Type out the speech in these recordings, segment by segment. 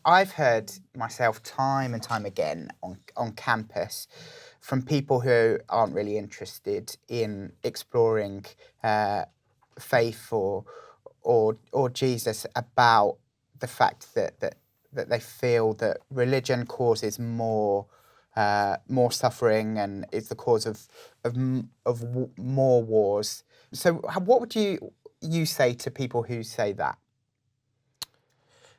I've heard myself time and time again on campus from people who aren't really interested in exploring faith or Jesus about the fact that they feel that religion causes more suffering and is the cause of more wars. So, what would you say to people who say that?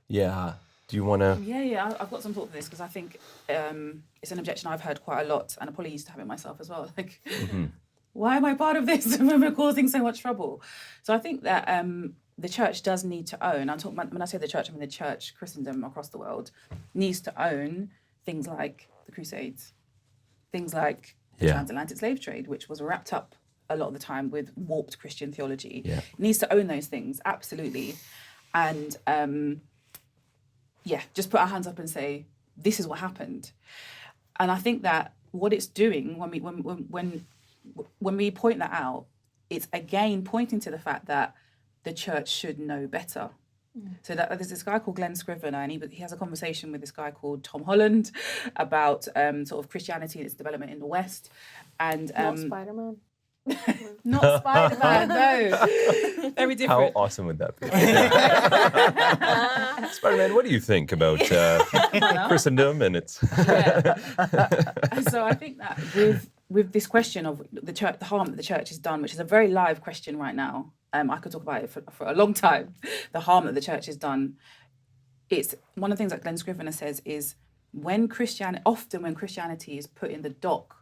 Yeah. Do you want to? Yeah. I've got some thought for this because I think it's an objection I've heard quite a lot, and I probably used to have it myself as well. Like, why am I part of this when we're causing so much trouble? So I think that the church does need to own. I'm talking about, when I say the church, I mean the church, Christendom across the world, needs to own things like the Crusades, things like the transatlantic slave trade, which was wrapped up a lot of the time with warped Christian theology. Yeah. It needs to own those things, absolutely. And just put our hands up and say, this is what happened. And I think that what it's doing when we point that out, it's again pointing to the fact that the church should know better. So that there's this guy called Glenn Scrivener, and he has a conversation with this guy called Tom Holland about sort of Christianity and its development in the West. And Not Spider-Man. not Spider-Man, no. Very different. How awesome would that be? Spider-Man, what do you think about Christendom and its... So I think that with this question of the church, the harm that the church has done, which is a very live question right now, I could talk about it for a long time, the harm that the church has done. It's one of the things that Glenn Scrivener says is when Christianity is put in the dock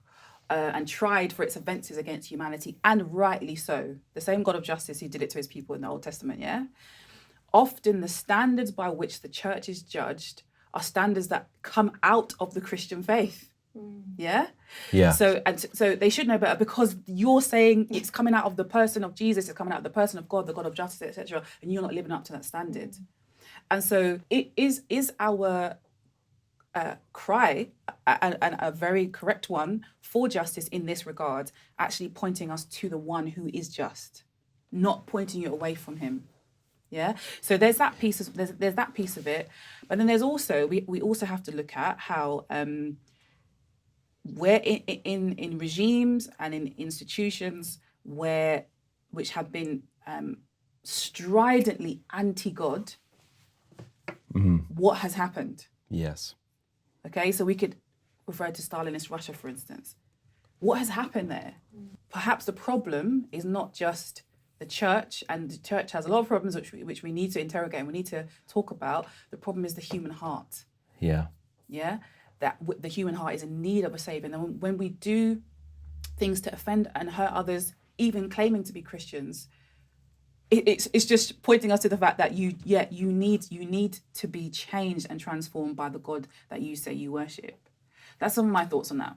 and tried for its offences against humanity, and rightly so, the same God of justice who did it to his people in the Old Testament, often the standards by which the church is judged are standards that come out of the Christian faith. Yeah. So they should know better, because you're saying it's coming out of the person of Jesus, it's coming out of the person of God, the God of justice, etc., and you're not living up to that standard. And so it is our cry, and a very correct one, for justice in this regard, actually pointing us to the one who is just, not pointing you away from him. Yeah. So there's that piece of there's that piece of it, but then there's also we also have to look at how where in regimes and in institutions which have been stridently anti-God, what has happened? Yes. Okay, so we could refer to Stalinist Russia, for instance. What has happened there? Perhaps the problem is not just the church, and the church has a lot of problems which we need to interrogate and we need to talk about. The problem is the human heart. Yeah. Yeah, that the human heart is in need of a saviour. And when we do things to offend and hurt others, even claiming to be Christians, it's just pointing us to the fact that you need to be changed and transformed by the God that you say you worship. That's some of my thoughts on that.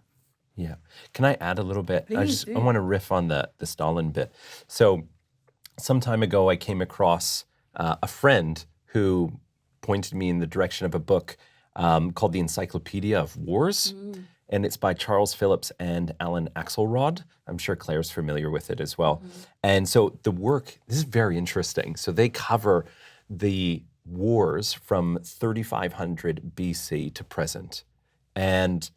Yeah. Can I add a little bit? Please I want to riff on the Stalin bit. So some time ago, I came across a friend who pointed me in the direction of a book called The Encyclopedia of Wars. And it's by Charles Phillips and Alan Axelrod. I'm sure Claire's familiar with it as well. And so the work, this is very interesting. So they cover the wars from 3500 BC to present. And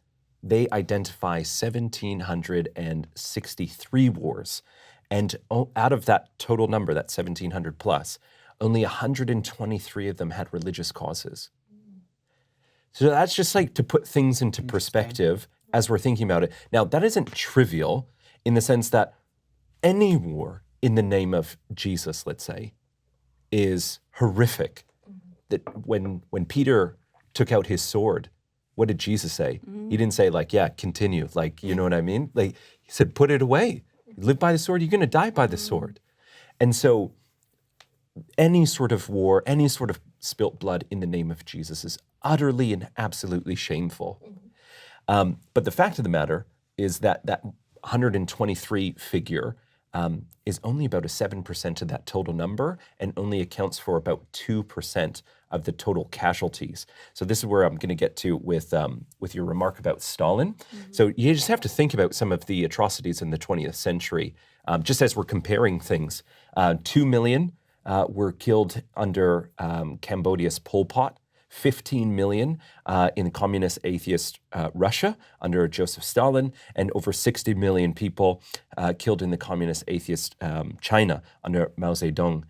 they identify 1,763 wars. And out of that total number, that 1,700 plus, only 123 of them had religious causes. So that's just like to put things into perspective as we're thinking about it. Now, that isn't trivial in the sense that any war in the name of Jesus, let's say, is horrific. That when Peter took out his sword, what did Jesus say? He didn't say continue. You know what I mean? He said, put it away. Live by the sword, you're going to die by the sword. And so any sort of war, any sort of spilt blood in the name of Jesus is utterly and absolutely shameful. But the fact of the matter is that 123 figure is only about 7% of that total number and only accounts for about 2% of the total casualties. So this is where I'm going to get to with your remark about Stalin. So you just have to think about some of the atrocities in the 20th century. Just as we're comparing things, 2 million were killed under Cambodia's Pol Pot. 15 million in communist atheist Russia under Joseph Stalin, and over 60 million people killed in the communist atheist China under Mao Zedong.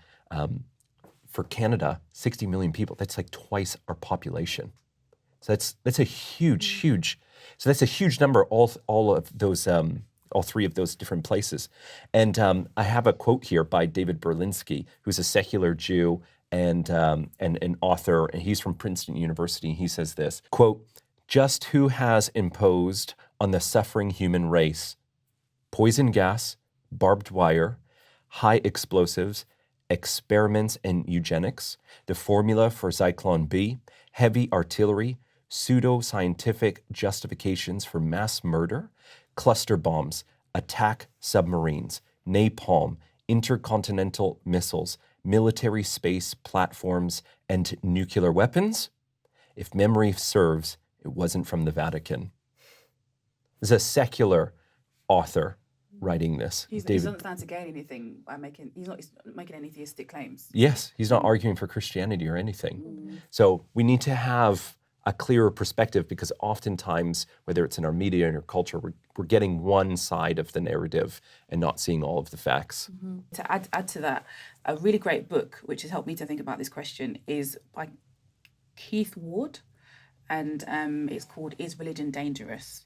For Canada, 60 million people, that's like twice our population. So that's a huge. So that's a huge number. All of those, all three of those different places. And I have a quote here by David Berlinski, who's a secular Jew and an author, and he's from Princeton University. He says this, quote, "Just who has imposed on the suffering human race poison gas, barbed wire, high explosives, experiments in eugenics, the formula for Zyklon B, heavy artillery, pseudo-scientific justifications for mass murder, cluster bombs, attack submarines, napalm, intercontinental missiles, military space platforms, and nuclear weapons? If memory serves, it wasn't from the Vatican." This is a secular author writing this. He doesn't stand to gain anything by he's not making any theistic claims. Yes, he's not arguing for Christianity or anything. So we need to have a clearer perspective, because oftentimes, whether it's in our media and our culture, we're getting one side of the narrative and not seeing all of the facts. To add to that, a really great book, which has helped me to think about this question, is by Keith Ward, and it's called "Is Religion Dangerous?"